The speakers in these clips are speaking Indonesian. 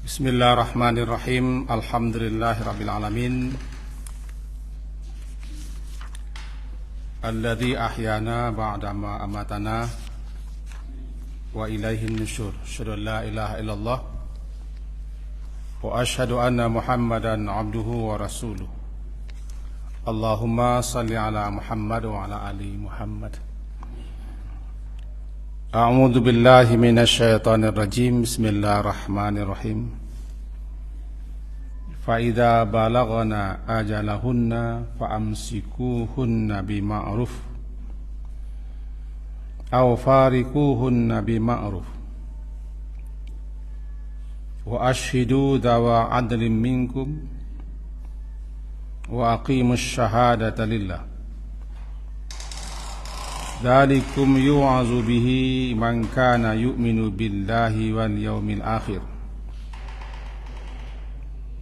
Bismillahirrahmanirrahim. Alhamdulillahirabbil alamin. Alladzi ahyana ba'dama amatana wa ilaihin nusyur. Asyhadu an la ilaha illallah wa asyhadu anna Muhammadan abduhu wa rasuluh. Allahumma salli ala Muhammad wa ala ali Muhammad. A'udzu billahi minasy syaithanir rajim. Bismillahirrahmanirrahim. Fa idza balaghna ajalahunna fa'amsikuhunna bima'ruf aw farikuhunna bima'ruf wa ashhidu dawa 'adlin minkum wa aqimus syahadata lillah. Dzalikum yu'azu bihi man kana yu'minu billahi wal yawmil akhir.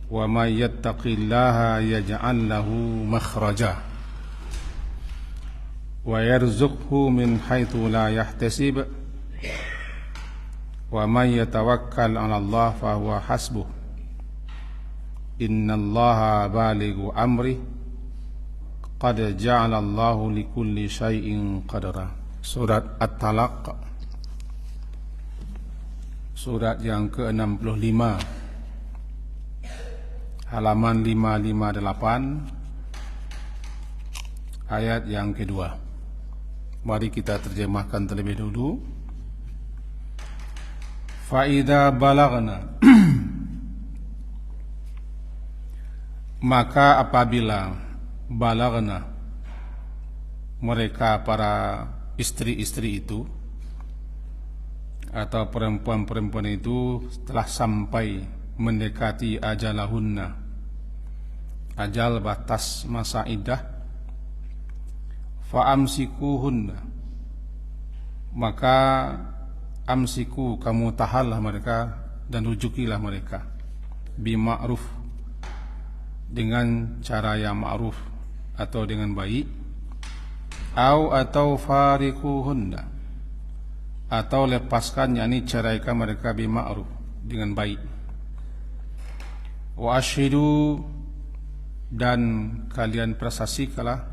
Wa may yattaqillaha yaj'al lahu makhraja wa yarzuqhu min haitsu la yahtasib. Wa may yatawakkal 'ala Allah fa huwa hasbuh. Innallaha balighu amri. Qad ja'ala Allahu likulli syai'in qadara. Surat At-Talaq, surat yang ke-65, halaman 558, ayat yang kedua. Mari kita terjemahkan terlebih dulu. Fa idza balaghna maka apabila balagna, mereka para istri-istri itu atau perempuan-perempuan itu telah sampai mendekati ajalahunna, ajal batas masa iddah, fa'amsikuhunna, maka amsiku, kamu tahanlah mereka dan rujukilah mereka, bima'ruf, dengan cara yang ma'ruf atau dengan baik, atau farikuhunna, atau lepaskan, yakni ceraikan mereka bima'ruf, dengan baik. Wa ashidu, dan kalian persaksikanlah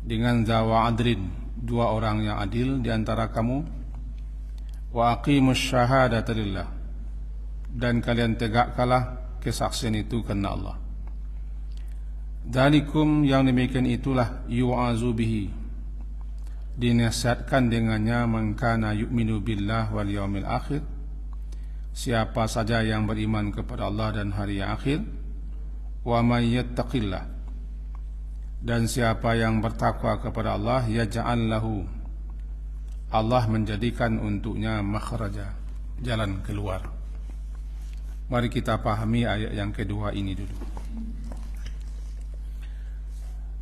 dengan zawa adlin, dua orang yang adil di antara kamu. Wa aqimus syahadata lillah, dan kalian tegakkanlah kesaksian itu karena Allah. Dzalikum, yang demikian itulah, yu'azu bihi, dinasihatkan dengannya, man kana yu'minu billah wal yaumil akhir, siapa saja yang beriman kepada Allah dan hari yang akhir. Wa may yattaqillah, dan siapa yang bertakwa kepada Allah, yaj'al lahu, Allah menjadikan untuknya makhraja, jalan keluar. Mari kita pahami ayat yang kedua ini dulu.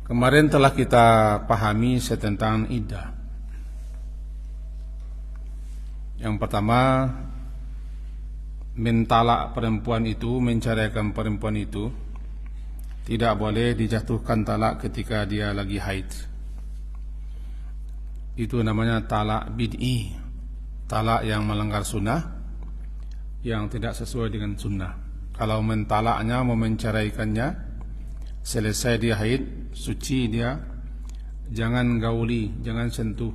Kemarin telah kita pahami tentang iddah. Yang pertama, mentalak perempuan itu, menceraikan perempuan itu, tidak boleh dijatuhkan talak ketika dia lagi haid. Itu namanya talak bid'i, talak yang melanggar sunnah, yang tidak sesuai dengan sunnah. Kalau mentalaknya, mau menceraikannya, selesai dia haid, suci dia, jangan gauli, jangan sentuh,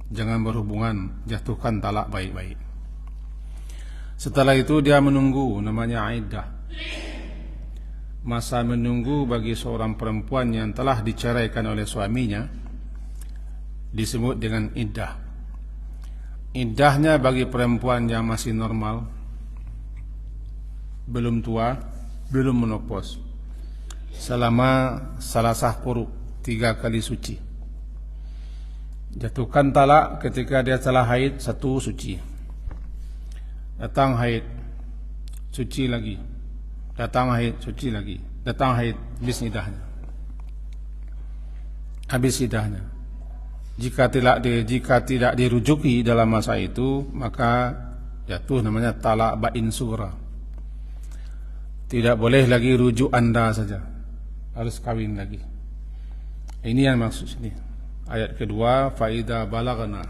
jangan berhubungan, jatuhkan talak baik-baik. Setelah itu dia menunggu, namanya iddah. Masa menunggu bagi seorang perempuan yang telah diceraikan oleh suaminya disebut dengan iddah. Iddahnya bagi perempuan yang masih normal, belum tua, belum menopause, selama salasah quru, 3 kali suci. Jatuhkan talak ketika dia telah haid, 1 suci. Datang haid, suci lagi. Datang haid, suci lagi. Datang haid, habis iddahnya. Habis iddahnya. Jika tidak dirujuki dalam masa itu, maka jatuh namanya talak ba'in sughra. Tidak boleh lagi rujuk anda saja, harus kawin lagi. Ini yang maksud sini. Ayat kedua, fa idza balaghna,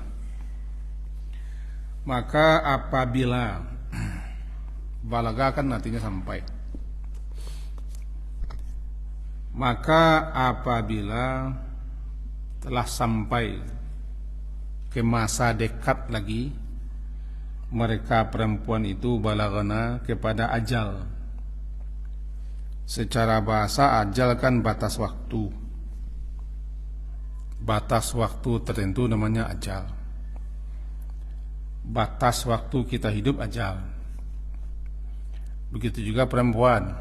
maka apabila Balaga kan artinya sampai. Maka apabila telah sampai ke masa dekat lagi, mereka perempuan itu balagana kepada ajal. Secara bahasa ajal kan batas waktu. Batas waktu tertentu namanya ajal. Batas waktu kita hidup ajal. Begitu juga perempuan.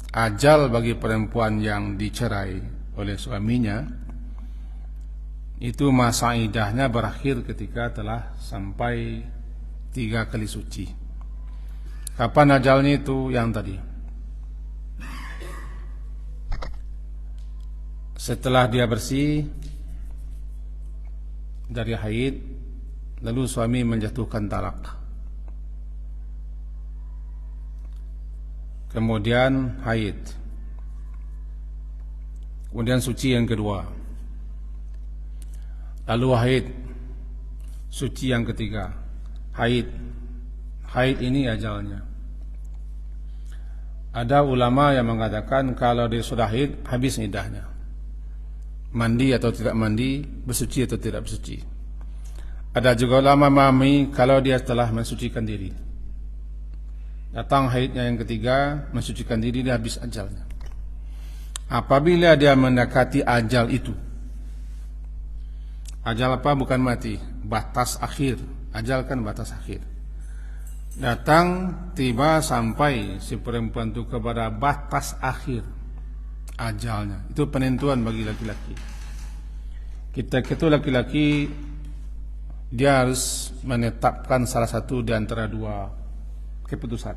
Ajal bagi perempuan yang dicerai oleh suaminya itu masa iddahnya berakhir ketika telah sampai 3 kali suci. Kapan ajalnya itu? Yang tadi, setelah dia bersih dari haid, lalu suami menjatuhkan talak, kemudian haid, kemudian suci yang kedua, lalu haid, suci yang ketiga, haid. Haid ini ajalnya. Ada ulama yang mengatakan kalau dia sudah haid, habis iddahnya. Mandi atau tidak mandi, bersuci atau tidak bersuci. Ada juga ulama memahami kalau dia telah mensucikan diri, datang haidnya yang ketiga, mensucikan diri, dia habis ajalnya. Apabila dia mendekati ajal itu, ajal apa? Bukan mati, batas akhir. Ajal kan batas akhir. Datang, tiba, sampai si perempuan itu kepada batas akhir ajalnya. Itu penentuan bagi laki-laki. Kita itu laki-laki, dia harus menetapkan salah satu di antara dua keputusan.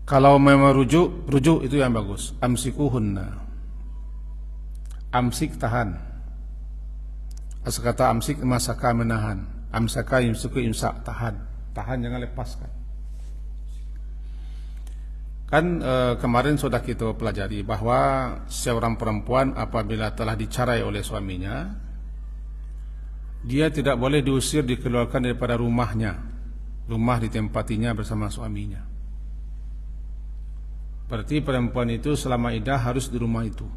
Kalau memang rujuk itu yang bagus. Amsikuhunna, amsik, tahan. Asal kata amsik, masaka, menahan. Amsaka, imsuku, imsak, tahan. Tahan, jangan lepaskan. Kan kemarin sudah kita pelajari bahwa seorang perempuan apabila telah dicerai oleh suaminya, dia tidak boleh diusir, dikeluarkan daripada rumahnya. Rumah ditempatinya bersama suaminya. Berarti perempuan itu selama iddah harus di rumah itu.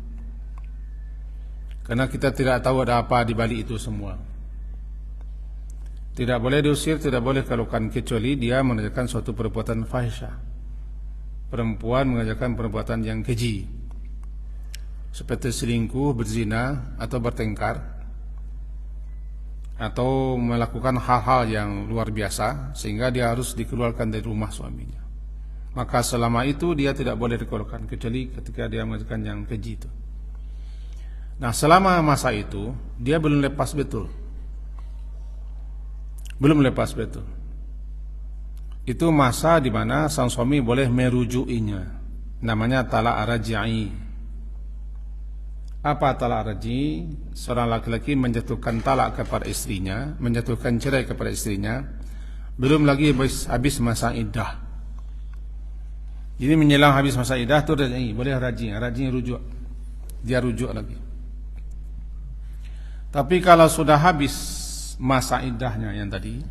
Karena kita tidak tahu ada apa di balik itu semua. Tidak boleh diusir, tidak boleh keluarkan, kecuali dia mengerjakan suatu perbuatan fahisyah. Perempuan mengerjakan perbuatan yang keji, seperti selingkuh, berzina, atau bertengkar, atau melakukan hal-hal yang luar biasa sehingga dia harus dikeluarkan dari rumah suaminya. Maka selama itu dia tidak boleh dikeluarkan, kecuali ketika dia mengerjakan yang keji itu. Nah, selama masa itu dia belum lepas betul. Belum lepas betul. Itu masa di mana sang suami boleh merujukinya. Namanya talak raj'i. Apa talak raj'i? Seorang laki-laki menjatuhkan talak kepada istrinya, menjatuhkan cerai kepada istrinya, belum lagi habis masa iddah. Jadi menjelang habis masa iddah itu raj'i, boleh raj'i. Raj'i rujuk. Dia rujuk lagi. Tapi kalau sudah habis masa iddahnya yang tadi,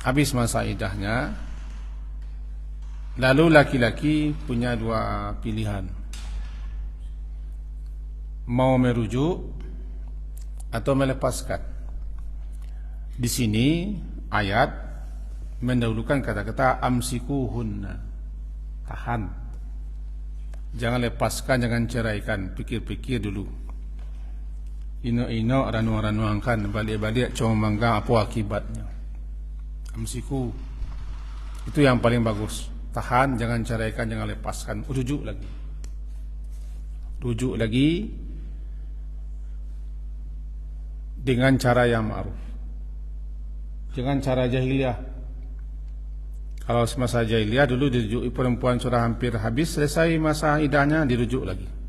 habis masa iddahnya, lalu laki-laki punya dua pilihan, mau merujuk atau melepaskan. Di sini ayat mendahulukan kata-kata amsikuhunna, tahan, jangan lepaskan, jangan ceraikan, pikir-pikir dulu. Ino-ino, ranu-ranuangkan, balik-balik cuma mangga apa akibatnya. Amsiku, itu yang paling bagus. Tahan, jangan ceraikan, jangan lepaskan. Rujuk lagi. Rujuk lagi dengan cara yang ma'ruf. Jangan cara jahiliyah. Kalau semasa jahiliyah dulu dirujuk, perempuan sudah hampir habis, selesai masa iddahnya, dirujuk lagi.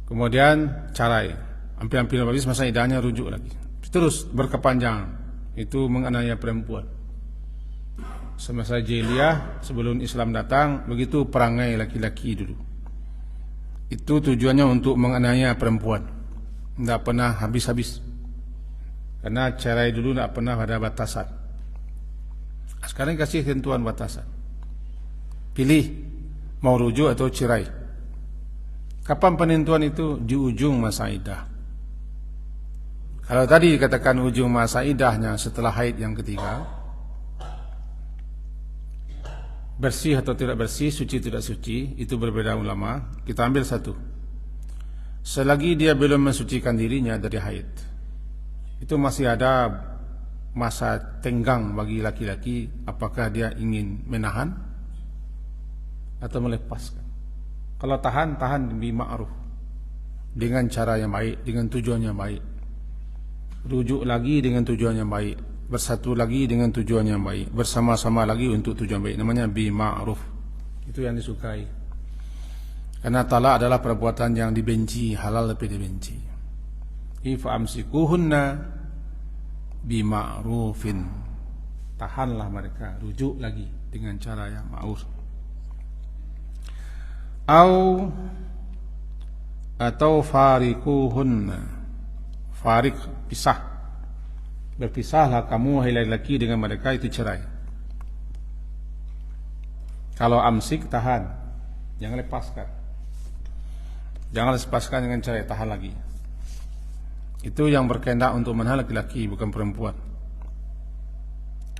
Kemudian cerai, hampir-hampir habis masa iddahnya, rujuk lagi. Terus berkepanjangan. Itu menganiaya perempuan. Semasa jahiliyah, sebelum Islam datang, begitu perangai laki-laki dulu. Itu tujuannya untuk menganiaya perempuan. Tidak pernah habis-habis. Karena cerai dulu tidak pernah ada batasan. Sekarang kasih tentuan batasan. Pilih mau rujuk atau cerai. Kapan penentuan itu? Di ujung masa iddah. Kalau tadi katakan ujung masa iddahnya setelah haid yang ketiga, bersih atau tidak bersih, suci tidak suci, itu berbeda ulama. Kita ambil satu. Selagi dia belum mensucikan dirinya dari haid, itu masih ada masa tenggang bagi laki-laki, apakah dia ingin menahan atau melepaskan. Kalau tahan bima'ruf, dengan cara yang baik, dengan tujuan yang baik. Rujuk lagi dengan tujuan yang baik, bersatu lagi dengan tujuan yang baik, bersama-sama lagi untuk tujuan baik, namanya bima'ruf. Itu yang disukai. Karena talak adalah perbuatan yang dibenci, halal tapi dibenci. Ifa'amsikuhunna bima'rufin. Tahanlah mereka, rujuk lagi dengan cara yang ma'ruf. Atau farikuhunna. Farik, pisah. Berpisahlah kamu hai laki-laki dengan mereka, itu cerai. Kalau amsik, tahan, jangan lepaskan. Jangan lepaskan dengan cerai, tahan lagi. Itu yang berkehendak untuk menahan laki-laki, bukan perempuan.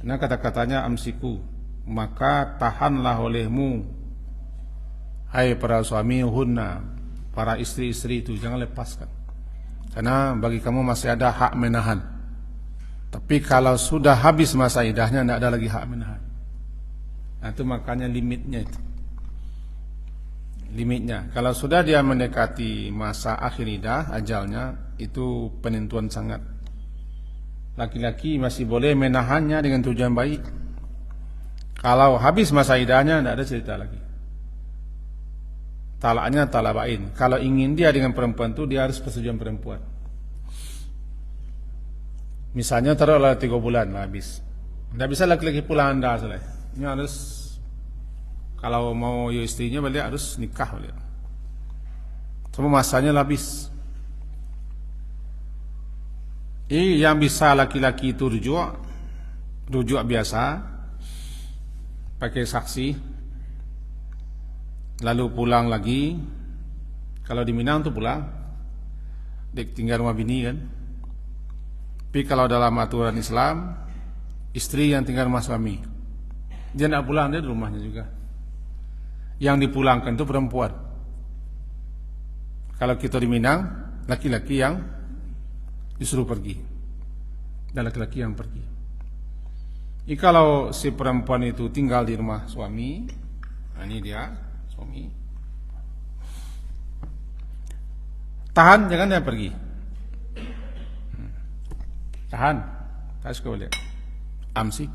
Karena kata-katanya amsiku, maka tahanlah olehmu, hai para suami, hunna, para istri-istri itu, jangan lepaskan. Karena bagi kamu masih ada hak menahan. Tapi kalau sudah habis masa iddahnya, tidak ada lagi hak menahan. Nah, itu makanya limitnya itu. Limitnya. Kalau sudah dia mendekati masa akhir iddah, ajalnya, itu penentuan sangat. Laki-laki masih boleh menahannya dengan tujuan baik. Kalau habis masa iddahnya, tidak ada cerita lagi. Talaknya talak bain. Kalau ingin dia dengan perempuan itu, dia harus persetujuan perempuan. Misalnya taruhlah 3 bulan habis. Tidak bisa laki-laki pulang anda selesai. Ini harus, kalau mau istrinya balik harus nikah balik. Semua masanya habis. Yang bisa laki-laki itu rujuk biasa, pakai saksi, lalu pulang lagi. Kalau di Minang tuh pulang, tinggal rumah bini kan. Tapi kalau dalam aturan Islam, istri yang tinggal rumah suami, dia tidak pulang, dia di rumahnya juga. Yang dipulangkan itu perempuan. Kalau kita di Minang, laki-laki yang disuruh pergi, dan laki-laki yang pergi. Kalau si perempuan itu tinggal di rumah suami, nah ini dia suami, tahan, jangan dia pergi. Tahan, tak suka boleh. Amsik,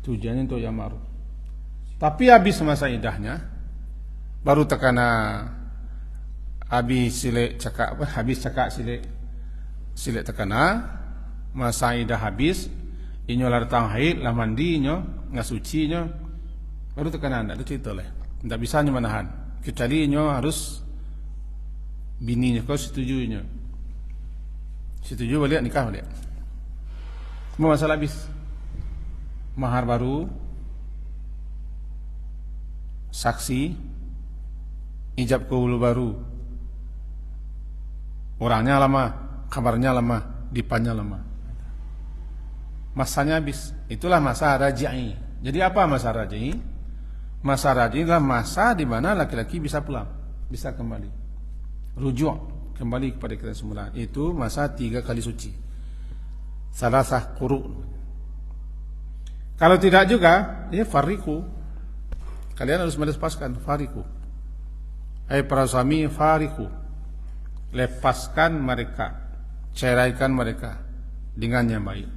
tujuannya untuk yang ma'ruf. Tapi habis masa iddahnya, baru tekana habis cakak silek tekana, masa iddah habis, inyo datang haid, lah mandi inyo, ngasuci inyo, baru tekana anda, itu cerita lah. Tidak bisa inyo menahan, kecuali inyo harus bininya kau setuju inyo. Setuju balik, nikah balik. Semua masalah habis. Mahar baru, saksi, ijab kabul baru. Orangnya lama, kabarnya lama, dipannya lama. Masanya habis. Itulah masa raj'i. Jadi apa masa raj'i? Masa raj'i adalah masa di mana laki-laki bisa pulang, bisa kembali, rujuk kembali kepada kita semula. Itu masa 3 kali suci, salasah quru'. Kalau tidak juga, ya fariku. Kalian harus melepaskan, fariku. Hai para suami, fariku. Lepaskan mereka, ceraikan mereka dengan yang baik.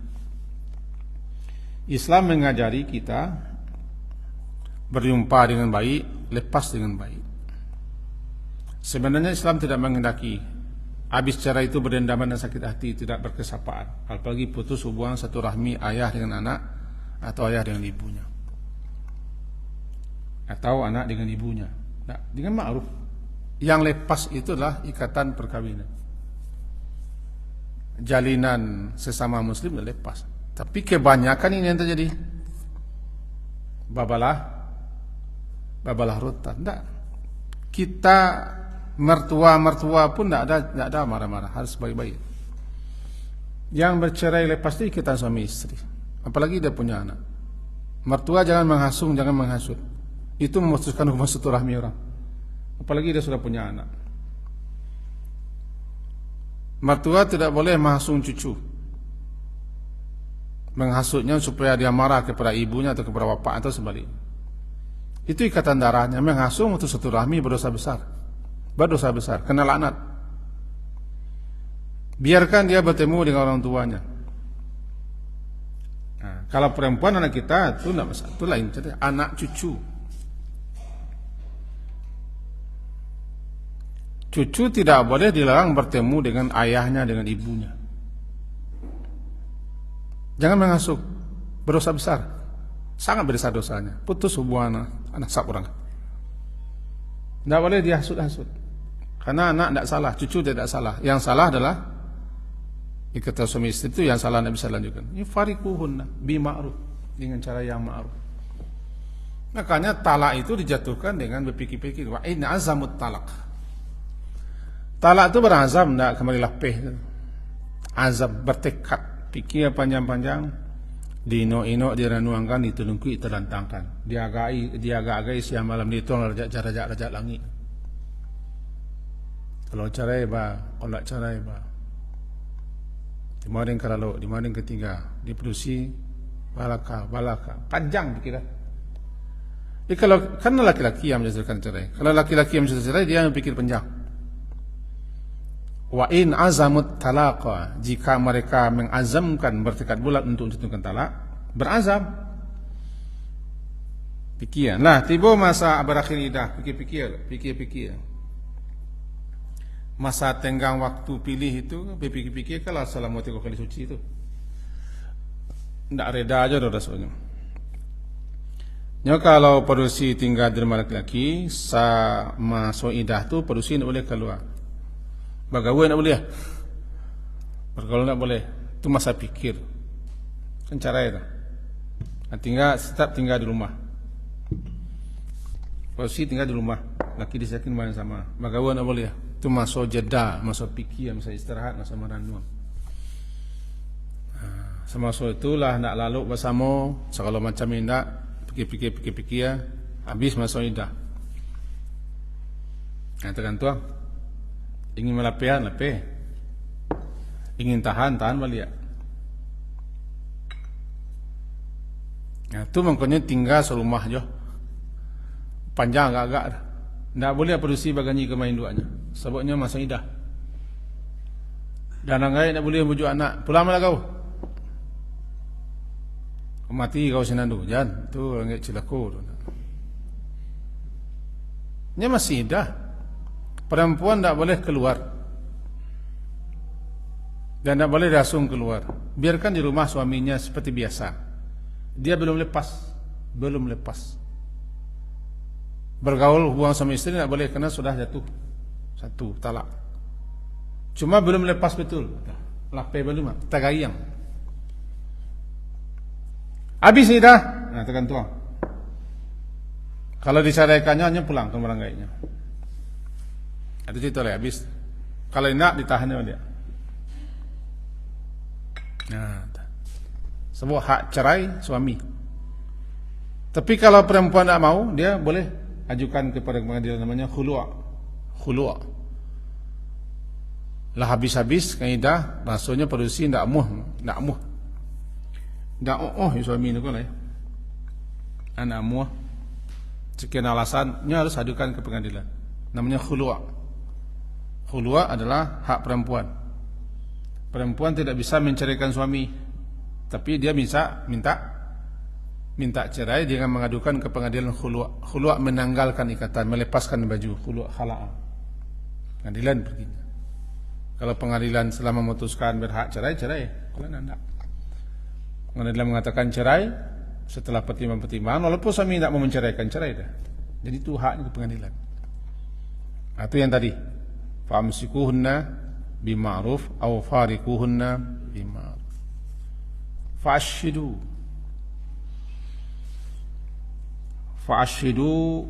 Islam mengajari kita berjumpa dengan baik, lepas dengan baik. Sebenarnya Islam tidak menghendaki habis cerai itu berdendaman dan sakit hati, tidak berkesapaan. Apalagi putus hubungan satu rahmi ayah dengan anak, atau ayah dengan ibunya, atau anak dengan ibunya. Nah, dengan ma'ruf. Yang lepas itulah ikatan perkawinan. Jalinan sesama muslim lepas. Tapi kebanyakan ini yang terjadi. Babalah rutan. Tidak. Kita mertua pun tidak ada marah-marah, harus baik-baik. Yang bercerai lepas itu ikatan suami istri, apalagi dia punya anak. Mertua jangan menghasung, jangan menghasut. Itu memutuskan hubungan silaturahmi orang. Apalagi dia sudah punya anak. Mertua tidak boleh menghasung cucu, menghasutnya supaya dia marah kepada ibunya atau kepada bapak atau sebaliknya. Itu ikatan darahnya. Menghasung untuk silaturahmi berdosa besar, kena laknat. Biarkan dia bertemu dengan orang tuanya. Nah, kalau perempuan anak kita itu tidak masalah, itu lain cerita. Anak cucu tidak boleh dilarang bertemu dengan ayahnya, dengan ibunya. Jangan mengasuh, berdosa besar, sangat besar dosanya. Putus hubungan anak seorang. Tidak boleh dihasut-hasut, karena anak tidak salah, cucu tidak salah. Yang salah adalah ikatan suami istri, itu yang salah, tidak bisa lanjutkan. Farikuhunna bima'ruf, dengan cara yang ma'ruf. Makanya talak itu dijatuhkan dengan berpikir-pikir. Wa in azamut talak. Talak itu berazam, tidak kembali lapeh. Azam, bertekad, pikir panjang-panjang, diinok-inok, direnuangkan, ditungkui, terlantangkan. Diagai siang malam dituang rajak langit. Kalau cerai kalau cerai di maring kalau di maring ketiga diproduksi balaka panjang pikiran. Kalau karena laki-laki yang menjatuhkan cerai, kalau laki-laki yang menjatuhkan cerai dia berpikir panjang. Wa in azamut talaqa, jika mereka mengazamkan, bertekad bulat untuk menjatuhkan talak, berazam. Pikir. Nah, tiba masa berakhir iddah, pikir. Masa tenggang waktu pilih itu, pikir-pikir kalau selama 3 kali suci itu tidak reda aja rasanya. Ya, kalau produksi tinggal di rumah laki-laki, masuk iddah tu produksi tidak boleh keluar. Bagawe tidak boleh, bergaul tidak boleh. Itu masa pikir. Kan cara itu. Tetap tinggal di rumah. Produksi tinggal di rumah. Laki disakin mana sama. Bagawe tidak boleh. Itu masuk jeda, masuk pikir, masa istirahat, masa merenung. Semasuk itulah nak lalu bersama, segala macam indah, pikir, habis masuk indah. Katakan tuan, ingin melapihan, lapih. Ingin tahan balik. Itu makanya tinggal serumah je. Panjang agak-agak. Tak boleh produksi baganyi ke main duanya. Sebabnya masa idah. Dan anggai tak boleh bujuk anak. Pulang malah kau. Mati kau senandu. Jangan. Itu anggai cilaku. Ini masih idah. Perempuan tak boleh keluar. Dan tak boleh langsung keluar. Biarkan di rumah suaminya seperti biasa. Dia belum lepas. Bergaul hubungan suami istri tidak boleh karena sudah jatuh satu talak. Cuma belum lepas betul. Lapeh belum, tagayang. Habis ni dah. Nah, tekan tuang. Kalau diceraikannya hanya pulang ke meranggainya. Itu cerita lah habis. Kalau tidak ditahan oleh dia. Nah, sebuah hak cerai suami. Tapi kalau perempuan tidak mau, dia boleh ajukan kepada pengadilan, namanya khulu'. Lah habis kaidah maksudnya produksi ndak muh. Ndak suami ni kan ya. Anak muh. Sekian alasannya harus ajukan ke pengadilan. Namanya khulu'. Khulu' adalah hak perempuan. Perempuan tidak bisa menceraikan suami, tapi dia bisa minta cerai dengan mengadukan ke pengadilan khulu'. Khulu' menanggalkan ikatan, melepaskan baju. Khulu' khala'ah. Pengadilan begini. Kalau pengadilan setelah memutuskan berhak cerai. Kalau tidak, pengadilan mengatakan cerai setelah pertimbangan, walaupun suami tidak mau menceraikan, cerai dah. Jadi itu haknya ke pengadilan. Itu yang tadi. Famsikuhunna bima'ruf aw farikuhunna bima'ruf. Fa'ashidu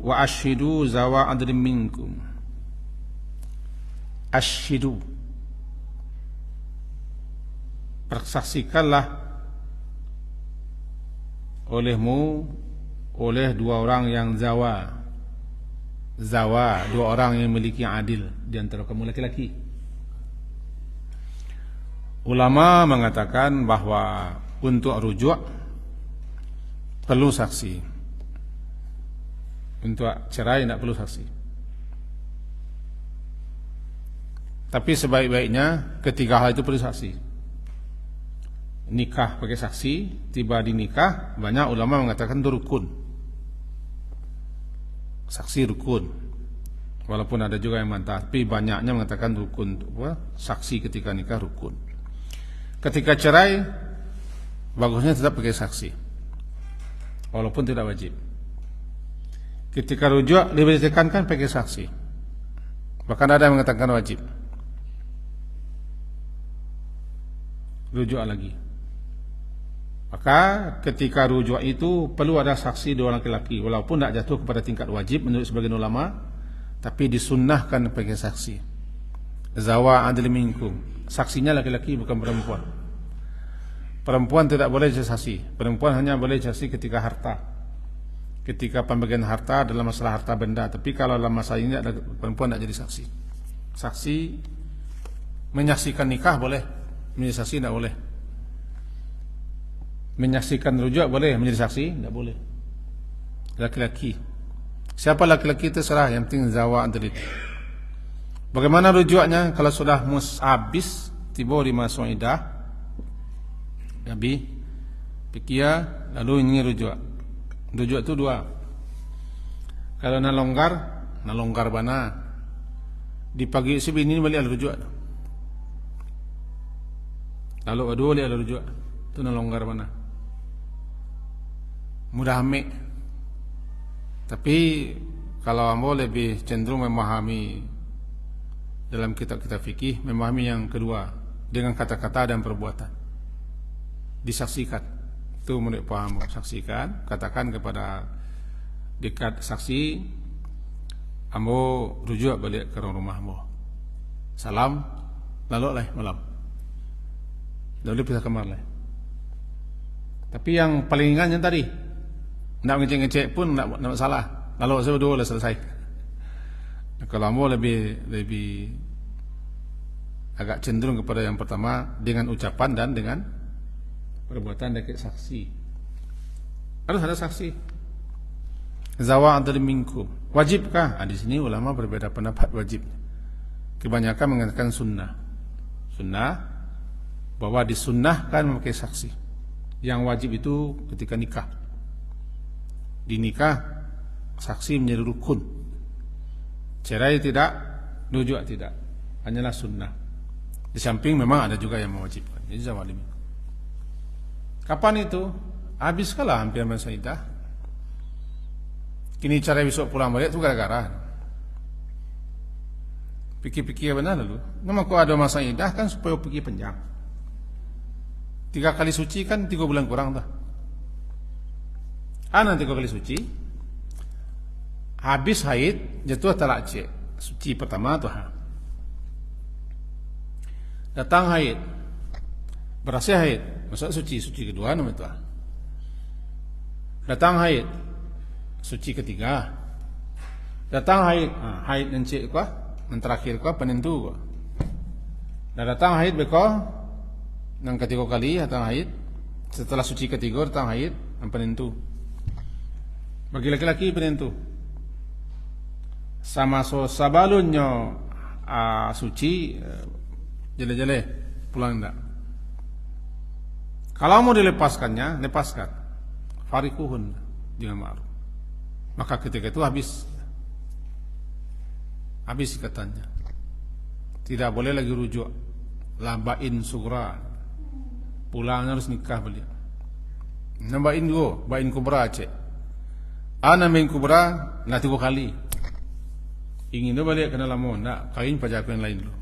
wa ashidu zawa adlim minkum. Ashidu, persaksikanlah olehmu oleh dua orang yang zawa, dua orang yang memiliki adil di antara kamu laki-laki. Ulama mengatakan bahwa untuk rujuk perlu saksi. Untuk cerai tidak perlu saksi. Tapi sebaik-baiknya ketiga hal itu perlu saksi. Nikah pakai saksi, tiba di nikah, banyak ulama mengatakan itu rukun. Saksi rukun. Walaupun ada juga yang bantah, tapi banyaknya mengatakan rukun. Saksi ketika nikah rukun. Ketika cerai, bagusnya tetap pakai saksi, walaupun tidak wajib. Ketika rujuk lebih ditekankan pakai saksi. Bahkan ada yang mengatakan wajib. Rujuk lagi. Maka ketika rujuk itu perlu ada saksi dua laki-laki, walaupun tidak jatuh kepada tingkat wajib menurut sebagian ulama, tapi disunnahkan pakai saksi. Zawa adil minkum. Saksinya laki-laki bukan perempuan. Perempuan tidak boleh jadi saksi. Perempuan hanya boleh saksi ketika harta. Ketika pembagian harta dalam masalah harta benda. Tapi kalau dalam masalah ini ada perempuan tidak jadi saksi. Saksi menyaksikan nikah boleh, menjadi saksi tidak boleh. Menyaksikan rujuk boleh, menjadi saksi tidak boleh. Laki-laki. Siapa laki-laki terserah, yang penting zawa adil. Bagaimana rujuknya? Kalau sudah habis, tiba di masa iddah, Nabi pikir lalu ini rujuk. Rujuk itu dua. Kalau nak longgar bana. Di pagi sebini balik rujuk. Lalu dua balik rujuk. Itu nak longgar bana. Mudah ambil. Tapi kalau ambo lebih cenderung memahami dalam kitab-kitab fikih, memahami yang kedua dengan kata-kata dan perbuatan. Disaksikan. Itu menurut paham, saksikan, katakan kepada dekat saksi, ambo rujuk balik ke rumah ambo. Salam, lalu lah malam. Lalu bisa kamar lah. Tapi yang paling ringan yang tadi, nak ngecek-ngecek pun nak masalah. Lalu saya dua lah selesai. Kalau ambo lebih agak cenderung kepada yang pertama dengan ucapan dan dengan perbuatan dekat saksi. Harus ada saksi. Zawa adil minkum. Wajibkah? Di sini ulama berbeda pendapat wajib. Kebanyakan mengatakan sunnah. Sunnah bahwa disunnahkan memakai saksi. Yang wajib itu ketika nikah. Di nikah saksi menjadi rukun. Cerai tidak, rujuk tidak. Hanyalah sunnah. Di samping memang ada juga yang mewajibkan. Jadi zawa adil minkum. Kapan itu? Habis kalah hampir masa iddah. Kini cara besok pulang balik itu gara-gara pikir-pikir benar lalu. Memang kok ada masa iddah kan supaya pergi panjang. 3 kali suci kan 3 bulan kurang dah. Nanti 3 kali suci. Habis haid jatuh talak cek. Suci pertama tuh. Datang haid. Berhasil haid. Maksud suci kedua nama itu. Datang haid, suci ketiga. Datang haid, haid encik kau, yang terakhir kau penentu kau. Dan datang haid beko, yang ketiga kali datang haid. Setelah suci ketiga datang haid, yang penentu. Bagi laki-laki penentu. Sama so sabalunyo suci, jele-jele pulang enggak. Kalau mau dilepaskannya, lepaskan. Farikuhun dengan ma'ruf. Maka ketika itu habis ikatannya. Tidak boleh lagi rujuk. Labain sugra. Pulangnya harus nikah beliau. Nambahin go, bain kubra cek. Nambahin kubra, nak 3 kali. Ingin dia balik kena lama, nak kain pajak yang lain dulu.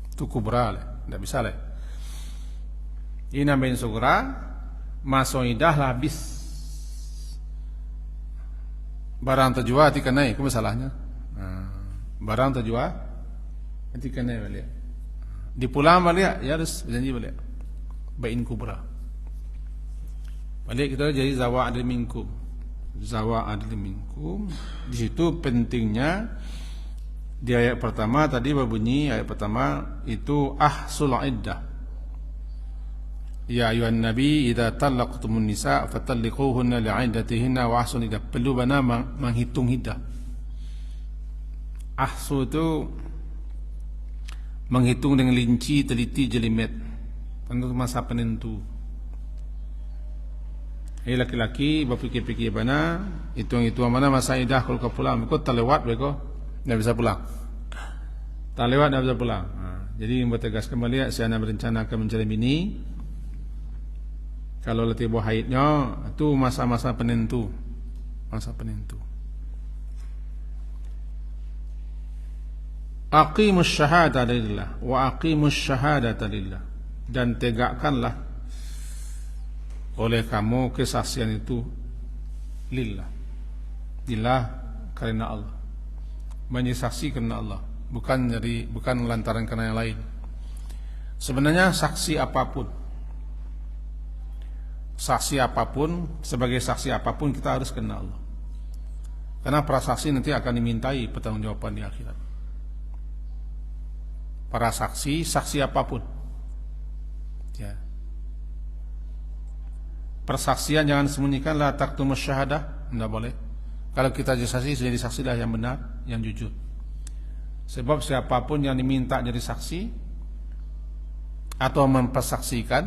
Itu kubra lah, tidak bisa lah. Ini nambahin sugra, masoidah lah habis. Barang terjual nanti kenai, apa masalahnya? Barang terjual nanti kenai balik. Dipulang balik, ya harus berjanji balik. Bain kubra. Balik kita jadi zawa adil minkum. Zawa adil minkum. Di situ pentingnya di ayat pertama tadi berbunyi, ayat pertama itu ahsul iddah. Ya ayuhan nabi idza talaqtumun nisa fatalliquhunna li'iddatihinna wa ahsul iddah. Perlu benar menghitung iddah. Ahsul itu menghitung dengan linci, teliti, jelimet. Tentu masa penentu. Laki-laki berfikir-fikir mana, hitung-hitung mana masa iddah kalau kau pulang, kau terlewat beko, dah bisa pulang. Terlewat dah bisa pulang. Jadi bertegas kembali, saya nak berencana akan mencari bini. Kalau letih buah haidnya, itu masa-masa penentu, masa penentu. Aqimus syahadata lillah wa aqimus syahadata lillah, dan tegakkanlah oleh kamu kesaksian itu lillah. Lillah karena Allah. Menyaksi karena Allah, bukan lantaran karena yang lain. Sebenarnya saksi apapun, sebagai saksi apapun kita harus kenal Allah. Karena para saksi nanti akan dimintai pertanggungjawaban di akhirat. Para saksi apapun. Ya. Persaksian jangan sembunyikan, la taktumus syahadah, tidak boleh. Kalau kita jadi saksi dah yang benar, yang jujur. Sebab siapapun yang diminta jadi saksi atau mempersaksikan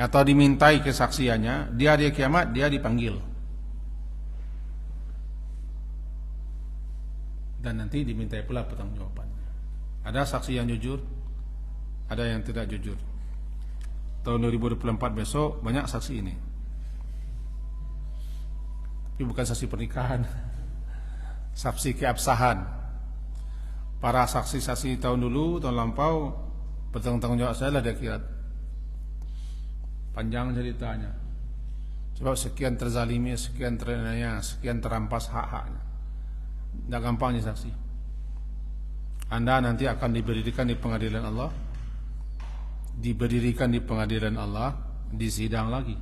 atau dimintai kesaksiannya, di hari kiamat dia dipanggil dan nanti dimintai pula pertanggungjawabannya. Ada saksi yang jujur, ada yang tidak jujur. Tahun 2024 besok banyak saksi ini, tapi bukan saksi pernikahan, saksi keabsahan. Para saksi-saksi tahun dulu, tahun lampau, bertanggung jawab saya lah di akhirat. Panjang ceritanya. Sebab sekian terzalimi, sekian teraniaya, sekian terampas hak-haknya. Tidak gampang jadi saksi. Anda nanti akan diberdirikan di pengadilan Allah, di sidang lagi.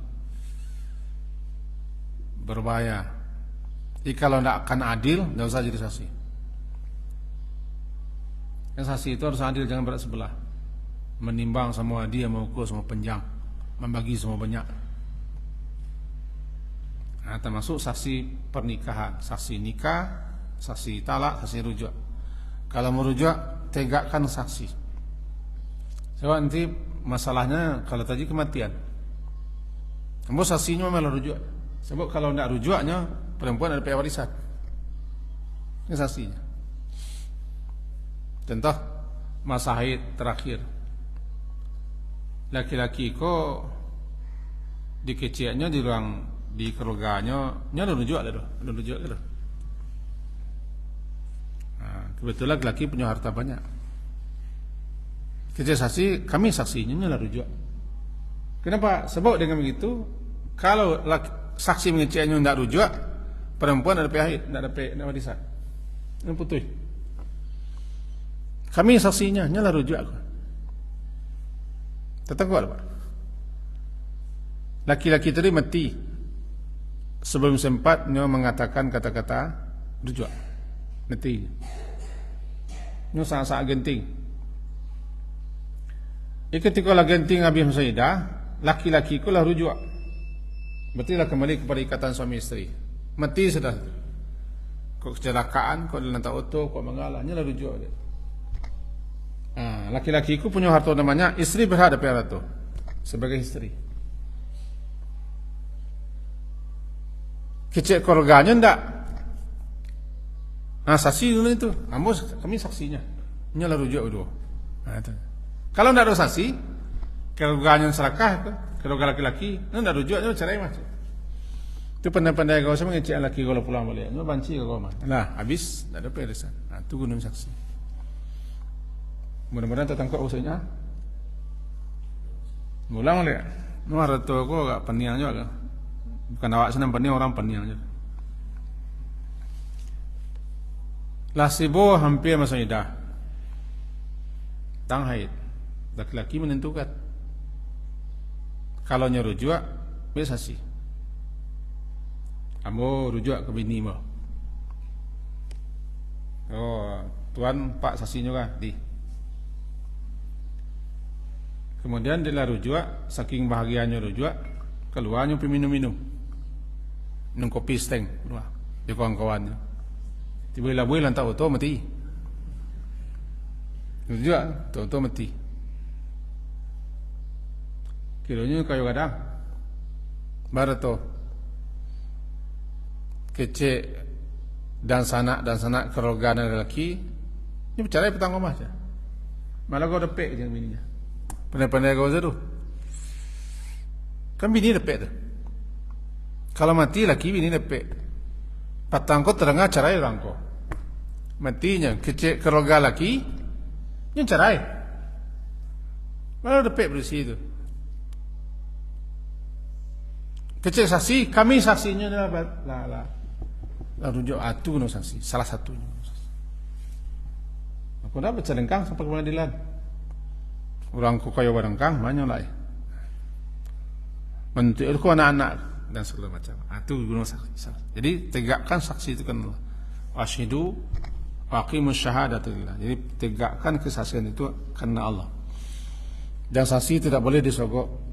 Berbahaya. Jadi kalau tidak akan adil, tidak usah jadi saksi. Yang saksi itu harus adil, jangan berat sebelah. Menimbang semua dia, mengukur semua penjang, membagi semua banyak. Nah, termasuk saksi pernikahan, saksi nikah, saksi talak, saksi rujuk. Kalau merujuk, tegakkan saksi. Sebab nanti masalahnya kalau tadi kematian, kamu saksinya malah rujuk. Sebab kalau tidak rujuknya, perempuan ada pihak warisan. Ini saksinya. Contoh masa haid terakhir, laki-laki kok dikeciannya di ruang di keluarganya, ada rujuk ada rujuk ada. Nah, kebetulan laki-laki punya harta banyak. Kita saksi, kami saksinya ada rujuk. Kenapa? Sebab dengan begitu, kalau saksi mengeciannya tidak rujuk, perempuan ada pihak tidak ada warisan, ini putus. Kami saksinya nyala rujuk aku. Tetangga Pak. Laki-laki tadi mati sebelum sempatnya mengatakan kata-kata rujuk. Mati. Ini sangat-sangat genting. Ketika lah genting Habib Sayyidah, laki-laki ku lah rujuk. Berarti lah kembali kepada ikatan suami isteri. Mati sudah. Kok kecelakaan, kok dalam auto, kok mengalah, nyala rujuk dia. Laki-laki ku punya harta namanya, istri berhak dapat harta sebagai istri. Kecil keluarganya ndak. Saksi dulu itu, kami saksinya. Nyala rujuk dulu. Kalau ndak ada saksi, keluarganya serakah, keluarga laki-laki, ndak rujuknya cerai macam. Itu pandai-pandai kau sama ngecek laki kalau pulang balik, ndak banci kau mah. Nah, habis ndak ada perisan. Itu gunung saksi. Mudah-mudahan tertangkap usulnya. Ngulang le. Nuh reto ko gak peniang juga. Bukan awak senang peniang, orang peniang juga. Lasibo hampir masa idah. Tang haid. Laki-laki menentukan. Kalau nyerujuk, biasa sih. Kamu rujuk ke bini mo. Oh, tuan pak saksi juga di. Kemudian dia rujuk, saking bahagianya rujuk, keluarnya pergi minum-minum. Minum kopi steng, keluar. Dia kawan-kawannya. Tiba-tiba bulan tak auto mati. Rujuk, auto mati. Kilonya kayu kadang. Baru tu. Kecik dan sanak kerogan lelaki. Ini bercerai petang rumah saja. Malah kau depek je bininya. Pandai-pandai kau tu. Kan bini depek tu. Kalau mati laki bini depek. Patang kau terengah cerai orang kau. Matinya kecik kerogan laki. Yang cerai. Malah depek bersih tu. Kecik saksi, kami saksinya lah rujuk atu no saksi, salah satunya. Aku dah baca dengkang sampai ke pengadilan. Orang ku kaya barengkang, banyak lah. Bentuk itu anak-anak dan segala macam. Atu guna saksi. Jadi tegakkan saksi itu kan Allah. Washidu waqimus syahadatillah. Jadi tegakkan kesaksian itu karena Allah. Dan saksi tidak boleh disogok.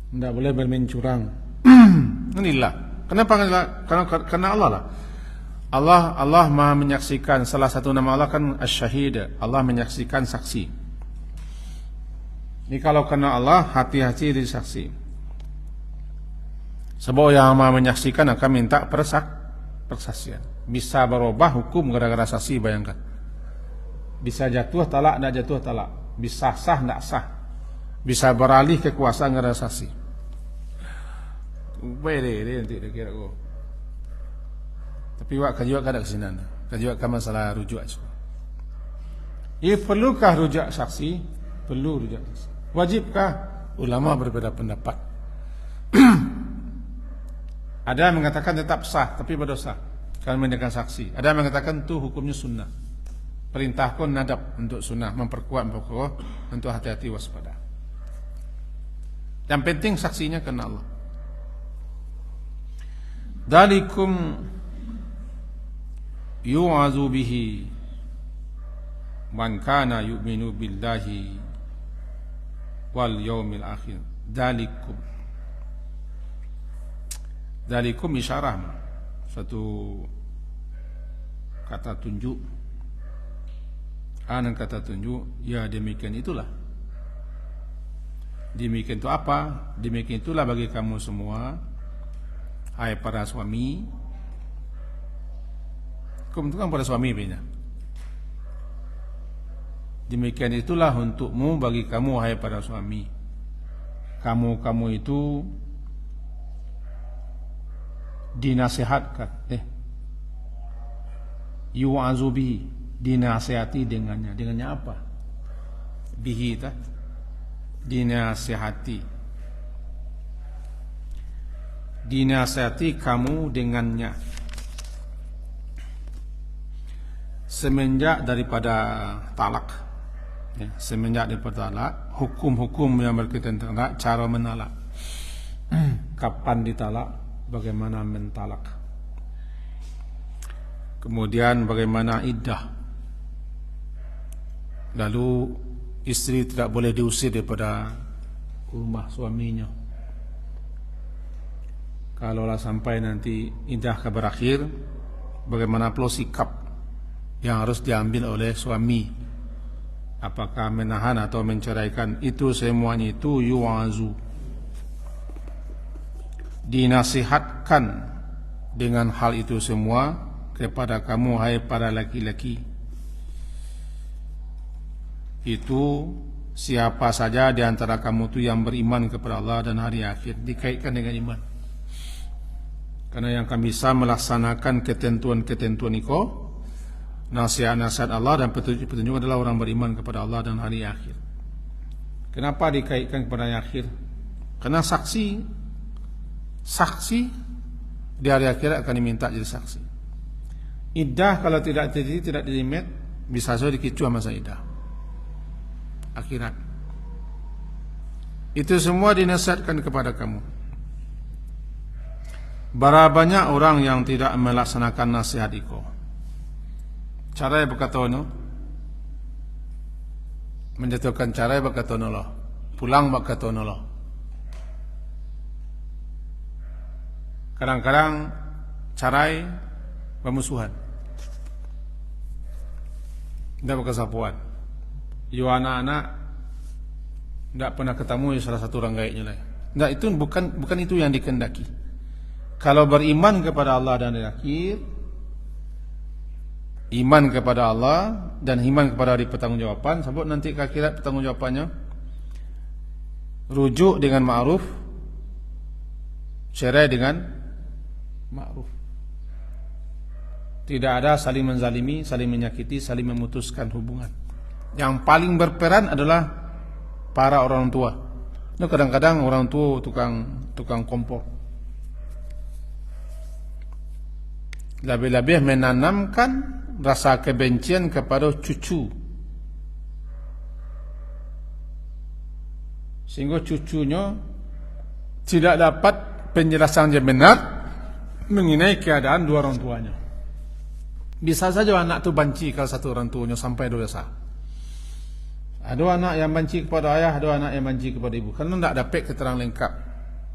Tidak boleh bermain curang. Inilah. Kenapa? Karena Allah lah. Allah Maha menyaksikan. Salah satu nama Allah kan Asy-Syahid. Allah menyaksikan saksi. Ini kalau karena Allah, hati-hati di saksi. Sebab yang Maha menyaksikan akan minta persaksian. Bisa berubah hukum gara-gara saksi, bayangkan. Bisa jatuh talak, tidak jatuh talak. Bisa sah, tidak sah. Bisa beralih kekuasaan gara-gara saksi. Boleh dia nanti dia kira aku. Tapi wak kajuak kada kesinan. Kajuak kan masalah rujuk itu. Perlukah rujuk saksi? Perlu rujuk saksi. Wajibkah? Ulama berbeda pendapat. Ada yang mengatakan tetap sah tapi berdosa kalau menjadikan saksi. Ada yang mengatakan itu hukumnya sunnah. Perintah pun nadab untuk sunnah, memperkuat untuk hati-hati waspada. Yang penting saksinya karena Allah. Dalikum yu'azu bihi man kana yu'minu billahi wal yawmil akhir. Dalikum isyarah, satu kata tunjuk. Anan kata tunjuk, ya demikian itulah. Demikian itu apa? Demikian itulah bagi kamu semua, hai para suami. Hukum itu kan pada suami punya. Demikian itulah untukmu bagi kamu, hai para suami. Kamu itu dinasihatkan. Yu'azu bihi, dinasihati dengannya. Dengannya apa? Bihi ta? Dinasihati kamu dengannya. Semenjak daripada talak, ya, semenjak daripada talak, hukum-hukum yang berkaitan dengan cara menalak, kapan ditalak, bagaimana mentalak, kemudian bagaimana iddah, lalu istri tidak boleh diusir daripada rumah suaminya. Kalaulah sampai nanti iddah berakhir, bagaimana pula sikap yang harus diambil oleh suami, apakah menahan atau menceraikan. Itu semuanya itu yu'azu, dinasihatkan dengan hal itu semua kepada kamu, hai para laki-laki. Itu siapa saja di antara kamu itu yang beriman kepada Allah dan hari akhir. Dikaitkan dengan iman. Karena yang akan bisa melaksanakan ketentuan-ketentuan itu, nasihat-nasihat Allah dan petunjuk-petunjuk adalah orang beriman kepada Allah dan hari akhir. Kenapa dikaitkan kepada yang akhir? Karena saksi di hari akhirat akan diminta jadi saksi. Iddah kalau tidak dilimit, bisa saja dikicu masa iddah akhirat. Itu semua dinasihatkan kepada kamu. Berapa banyak orang yang tidak melaksanakan nasihat itu. Cara yang berkata menjatuhkan cara yang berkata Allah, pulang berkata Allah. Kadang-kadang carai bermusuhan, tidak berkesapuan. Yo anak-anak tidak pernah ketemu salah satu orang gaibnya lah. Tidak, itu bukan itu yang dikehendaki. Kalau beriman kepada Allah dan hari akhir, iman kepada Allah dan iman kepada hari pertanggungjawaban, sebab nanti ke akhirat pertanggungjawabannya rujuk dengan ma'ruf, cerai dengan ma'ruf. Tidak ada saling menzalimi, saling menyakiti, saling memutuskan hubungan. Yang paling berperan adalah para orang tua. Nah, kadang-kadang orang tua tukang kompor. Lebih-lebih menanamkan rasa kebencian kepada cucu, sehingga cucunya tidak dapat penjelasan yang benar mengenai keadaan dua orang tuanya. Bisa saja anak itu benci kalau satu orang tuanya sampai dosa. Ada anak yang benci kepada ayah, ada anak yang benci kepada ibu, karena tidak dapat keterangan lengkap,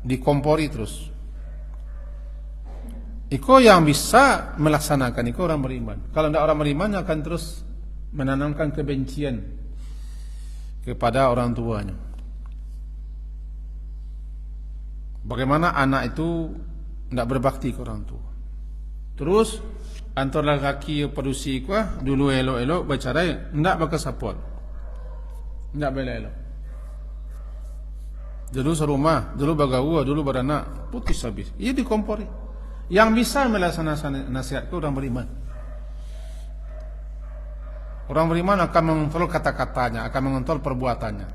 dikompori terus. Iko yang bisa melaksanakan, iko orang beriman. Kalau tidak orang beriman akan terus menanamkan kebencian kepada orang tuanya. Bagaimana anak itu tidak berbakti ke orang tua. Terus antara laki produksi kuah dulu elok-elok bercerai, tidak berkesapuan, tidak bela-elok. Dulu serumah, dulu bagawa, dulu beranak, putus habis. Ia dikompori. Yang bisa melaksanakan nasihat itu orang beriman. Orang beriman akan mengontrol kata-katanya, akan mengontrol perbuatannya,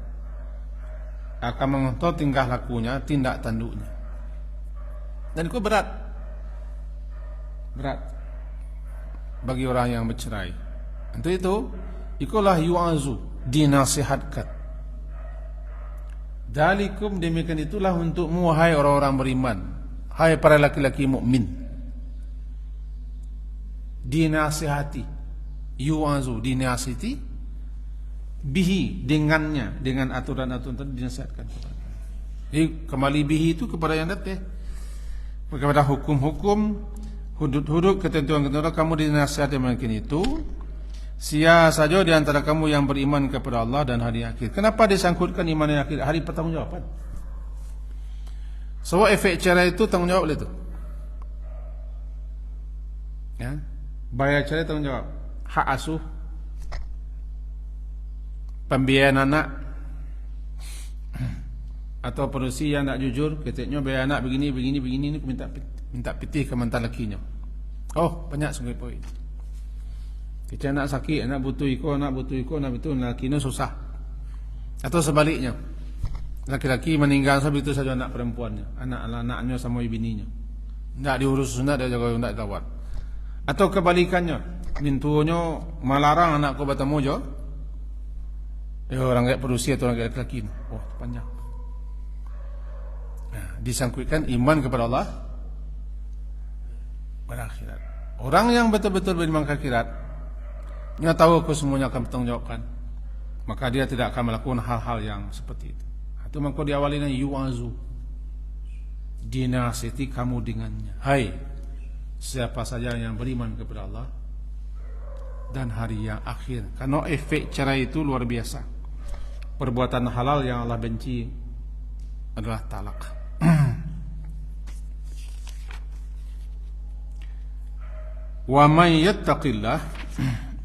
akan mengontrol tingkah lakunya, tindak tanduknya. Dan itu berat bagi orang yang bercerai. Untuk itu, ikulah yu'azu, dinasihatkan. Dalikum, demikian itulah untukmu wahai orang-orang beriman, hai para laki-laki mukmin, dinasihati, yu'azu, dinasihati, bihi, dengannya, dengan aturan-aturan tadi dinasihatkan. Jadi kembali bihi itu kepada yang datang, kepada hukum-hukum, hudud-hudud, ketentuan-ketentuan, kamu dinasihati mungkin itu. Sia saja di antara kamu yang beriman kepada Allah dan hari akhir. Kenapa disangkutkan iman dan akhir? Hari pertanggungjawaban. So efek cerai itu tanggungjawab oleh itu. Ya, bayar cerai tanggungjawab, hak asuh, pembiayaan anak, atau produksi yang tak jujur, ketiknya bayar anak begini ini minta pitih ke mantan lakinya. Oh, banyak sungai poin. Kita anak sakit, anak butuh iko, anak itu lakinya susah. Atau sebaliknya, laki-laki meninggal sebab itu saja anak perempuannya, anak-anaknya sama ibininya, tidak diurus, tidak dia jaga, tidak dirawat. Atau kebalikannya, mintunya melarang anakku bertemu jo, orang kayak produksi atau orang kayak laki-laki. Oh, panjang. Nah, disangkutkan iman kepada Allah dan akhirat. Orang yang betul-betul beriman ke akhirat, dia tahu semuanya akan bertanggungjawabkan, maka dia tidak akan melakukan hal-hal yang seperti itu. Itu maka diawali dengan yu'azu, dinasihati kamu dengannya. Hai, siapa saja yang beriman kepada Allah dan hari yang akhir. Karena efek cerai itu luar biasa. Perbuatan halal yang Allah benci adalah talak. Wa may yattaqillah,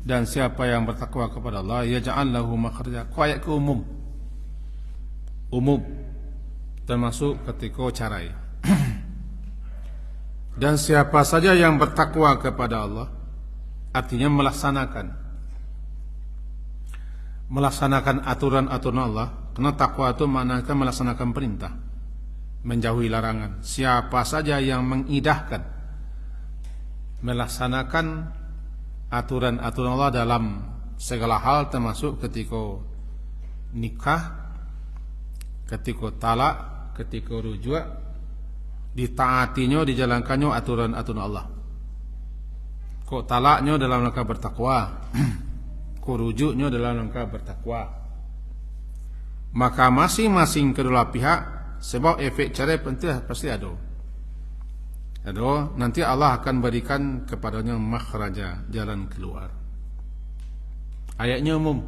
dan siapa yang bertakwa kepada Allah, yaj'al lahu makhraja. Ayat ke umum, termasuk ketika cerai. Dan siapa saja yang bertakwa kepada Allah, artinya melaksanakan aturan-aturan Allah, Karena takwa itu maknanya melaksanakan perintah, menjauhi larangan. Siapa saja yang mengidahkan, melaksanakan aturan-aturan Allah dalam segala hal, termasuk ketika nikah, ketika talak, ketika rujuk, ditaatinya, dijalankannya aturan-aturan Allah. Kok talaknya dalam rangka bertakwa, kok rujuknya dalam rangka bertakwa. Maka masing-masing kedua pihak, sebab efek cerai pasti ada. Nanti Allah akan berikan kepadanya makhraja, jalan keluar. Ayatnya umum,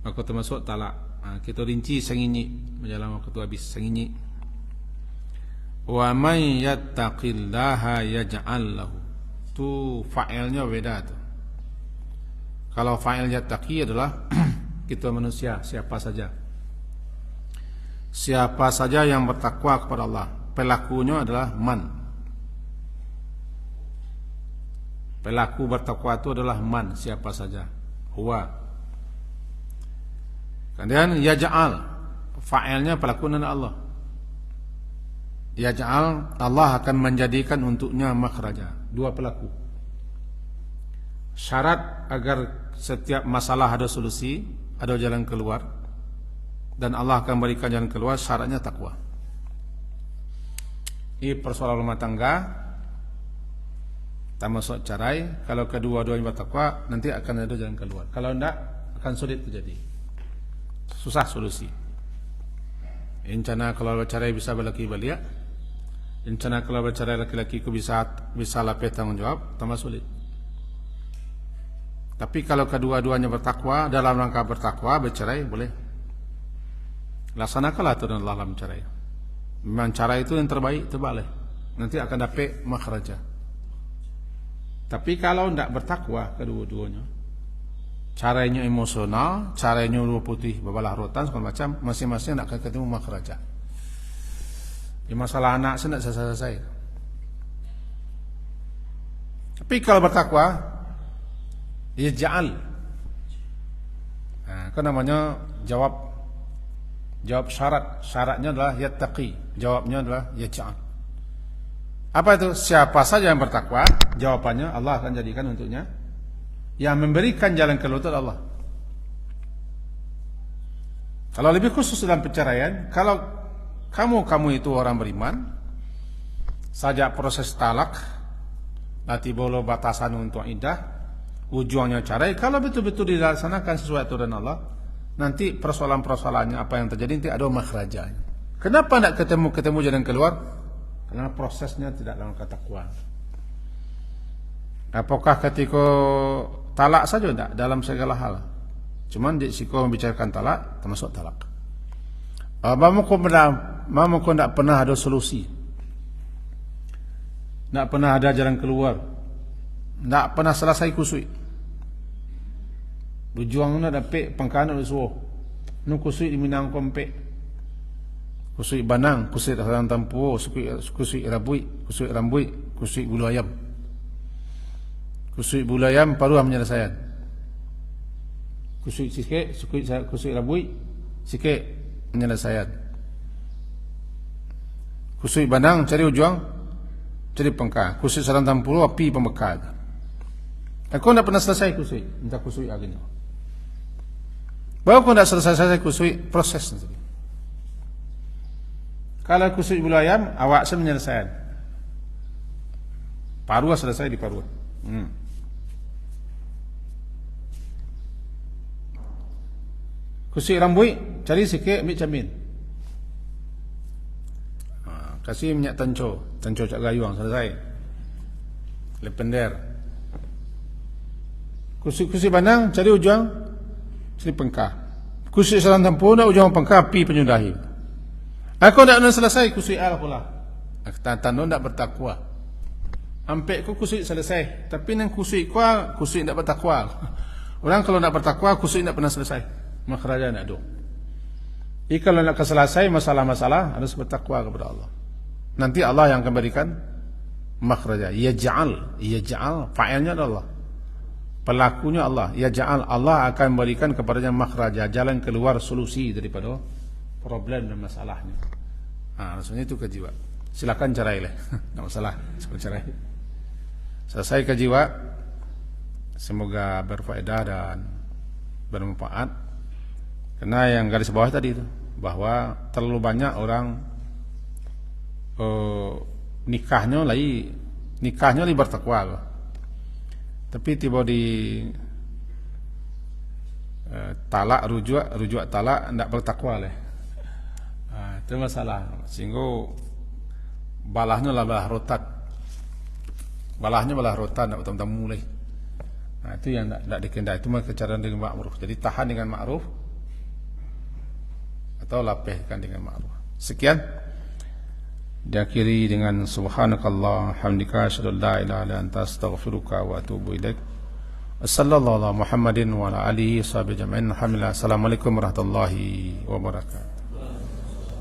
maka termasuk talak. Kita rinci sengini, menjalan waktu habis sengini. Wa may yattaqillaha yaj'al lahu. Tu fa'ilnya beda tu. Kalau fa'il yattaqi adalah kita manusia, siapa saja. Siapa saja yang bertakwa kepada Allah, pelakunya adalah man. Pelaku bertakwa itu adalah man, siapa saja. Huwa. Kemudian yaj'al, fa'ilnya pelakunya Allah. Yaj'al, Allah akan menjadikan untuknya makhraja, dua pelaku. Syarat agar setiap masalah ada solusi, ada jalan keluar, dan Allah akan berikan jalan keluar, syaratnya takwa. Ini persoalan rumah tangga, termasuk cerai. Kalau kedua-duanya bertakwa, nanti akan ada jalan keluar. Kalau tidak, akan sulit terjadi, susah solusi. Rencana kalau bercerai bisa berlaki balik, rencana kalau bercerai laki-laki bisa lapis tanggung jawab, tambah sulit. Tapi kalau kedua-duanya bertakwa, dalam rangka bertakwa, bercerai boleh. Laksanakanlah aturan Allah dalam cerai. Memang cara itu yang terbaik, terbalik. Nanti akan dapat makhraja. Tapi kalau tidak bertakwa kedua-duanya, caranya emosional, caranya dua putih, babalah rotan, segala macam, masing-masing tidak akan ketemu makhraja. Ya, masalah anak saya tidak selesai. Tapi kalau bertakwa, yaj'al. Itu namanya jawab syarat. Syaratnya adalah yattaqi, jawabnya adalah yaj'al. Apa itu? Siapa saja yang bertakwa, jawabannya Allah akan jadikan untuknya. Yang memberikan jalan keluar itu Allah. Kalau lebih khusus dalam perceraian, kalau kamu itu orang beriman, sajak proses talak, nanti bolo batasan untuk iddah, ujungnya cerai. Kalau betul-betul dilaksanakan sesuai aturan Allah, nanti persoalan-persoalannya apa yang terjadi nanti ada makhrajanya. Kenapa tidak ketemu jalan keluar? Karena prosesnya tidak dalam ketakwaan. Apakah ketika talak saja? Tidak, dalam segala hal. Cuman jika membicarakan talak, termasuk talak. Mama kau tidak pernah ada solusi, tidak pernah ada jalan keluar, tidak pernah selesai kusui. Berjuang nak dapat pangkalan oleh suruh. Nu kusui di Minang Kompek, kusui banang, kusui dalam tampu, kusui rabui, kusui rambui, kusui bulu ayam. Kusui bulu ayam paruh penyelesaian. Kusui sikit, kusui rabui, sikit penyelesaian. Kusui banang cari ujung, cari pangkal. Kusui sarang tampu api pembekal. Aku tidak pernah selesai kusui, minta kusui agaknya. Baru aku tidak selesai kusui, proses nanti. Kalau kusui bulu ayam, awak saya menyelesaikan. Paruh selesai di paruh. Kusui rambui, cari sikit, ambil camin. Kasih minyak tanco cak gayuang, selesai. Lepender. Kusui banang, cari ujung, cari pengkah. Kusui sarang tampuna, ujung pengkah, api penyudahi. Aku tidak selesai kusui al pula. Tanda tidak bertakwa. Sampai ku kusui selesai, tapi nang kusui tidak bertakwa. Orang kalau tidak bertakwa, kusui tidak pernah selesai. Makhraja tidak ada. Jadi kalau nak selesai masalah-masalah, harus bertakwa kepada Allah. Nanti Allah yang akan berikan makhraja. Yaj'al, fa'ilnya adalah Allah. Pelakunya Allah. Ya ja'al, Allah akan berikan kepadanya makhraja, jalan keluar, solusi daripada problem dan masalahnya. Maksudnya itu ke jiwa. Silakan cerai lah. Tidak masalah. Cerai. Selesai ke jiwa. Semoga berfaedah dan bermanfaat. Karena yang garis bawah tadi itu, bahwa terlalu banyak orang nikahnya lagi bertakwa loh. Tapi tiba di talak rujuk talak tidak bertakwa lah. Itu masalah. Sehingga balahnya balah rotat. Balahnya balah rotat tidak betul-betul mulai. Itu yang tidak dikendaki. Itu kecaraan dengan ma'ruf. Jadi tahan dengan ma'ruf atau lapehkan dengan ma'ruf. Sekian. Diakhiri dengan subhanakallah hamdika asyhadu an la ilaha illa anta astaghfiruka wa atubu ilaik. Sallallahu ala Muhammadin wa ala alihi washabihi ajma'in. Alhamdulillah. Assalamualaikum warahmatullahi wabarakatuh.